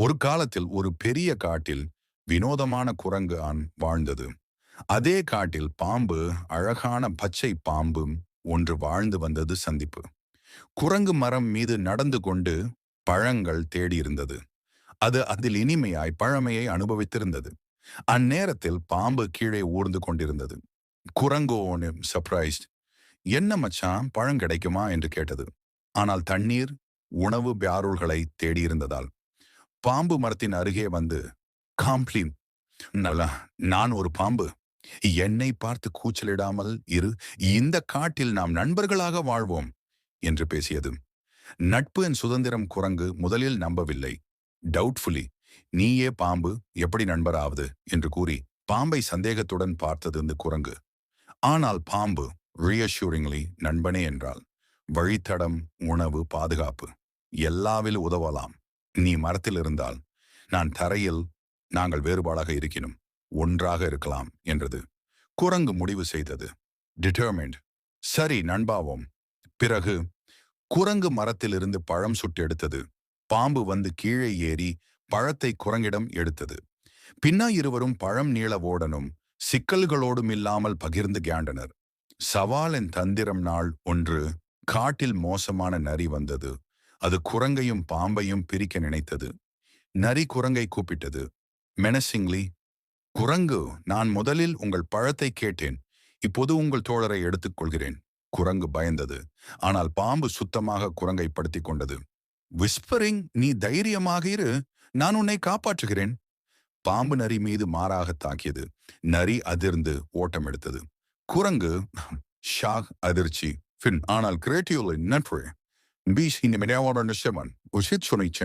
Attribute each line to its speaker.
Speaker 1: ஒரு காலத்தில் ஒரு பெரிய காட்டில் வினோதமான குரங்கு ஆண் வாழ்ந்தது. அதே காட்டில் பாம்பு, அழகான பச்சை பாம்பும் ஒன்று வாழ்ந்து வந்தது சந்திப்பு. குரங்கு மரம் மீது நடந்து கொண்டு பழங்கள் தேடியிருந்தது. அது அதில் இனிமையாய் பழமையை அனுபவித்திருந்தது. அந்நேரத்தில் பாம்பு கீழே ஊர்ந்து கொண்டிருந்தது. குரங்கோ ஒன்று சர்ப்ரைஸ்ட். என்ன மச்சான், பழம் கிடைக்குமா என்று கேட்டது. ஆனால் தண்ணீர், உணவு பியாருள்களை தேடியிருந்ததால் பாம்பு மரத்தின் அருகே வந்து, காம்ப்ளி, நல்லா, நான் ஒரு பாம்பு. என்னை பார்த்து கூச்சலிடாமல் இரு. இந்த காட்டில் நாம் நண்பர்களாக வாழ்வோம் என்று பேசியது. நட்பு என் சுதந்திரம். குரங்கு முதலில் நம்பவில்லை. டவுட்ஃபுல்லி, நீயே பாம்பு, எப்படி நண்பராவது என்று கூறி பாம்பை சந்தேகத்துடன் பார்த்தது இந்த குரங்கு. ஆனால் பாம்பு ரீஅஷ்யூரிங்லி நண்பனே என்றால், வழித்தடம், உணவு, பாதுகாப்பு எல்லாவில் உதவலாம். நீ மரத்தில் இருந்தால் நான் தரையில், நாங்கள் வேறுபாடாக இருக்கினும் ஒன்றாக இருக்கலாம் என்றது. குரங்கு முடிவு செய்தது. டிட்டர்மைண்ட். சரி, நண்பாவோம். பிறகு குரங்கு மரத்திலிருந்து பழம் சுட்டு எடுத்தது. பாம்பு வந்து கீழே ஏறி பழத்தை குரங்கிடம் எடுத்தது. பின்னா இருவரும் பழம் நீள ஓடனும் சிக்கல்களோடும் இல்லாமல் பகிர்ந்து கேண்டனர். சவாலின் தந்திரம். நாள் ஒன்று காட்டில் மோசமான நரி வந்தது. அது குரங்கையும் பாம்பையும் பிரிக்க நினைத்தது. நரி குரங்கை கூப்பிட்டது. மெனசிங்லி, குரங்கு, நான் முதலில் உங்கள் பழத்தை கேட்டேன். இப்போது உங்கள் தோழரை எடுத்துக்கொள்கிறேன். குரங்கு பயந்தது. ஆனால் பாம்பு சுத்தமாக குரங்கை படுத்திக் கொண்டது. விஸ்பரிங், நீ தைரியமாக இரு, நான் உன்னை காப்பாற்றுகிறேன். பாம்பு நரி மீது மாறாக தாக்கியது. நரி அதிர்ந்து ஓட்டம் எடுத்தது. குரங்கு ஷாக், அதிர்ச்சி, பின் ஆனால் கிரேட்டியோலின் நட்பு பீஸ் இந்த மினவான நிஷமன் உசித் சுனைச்சன்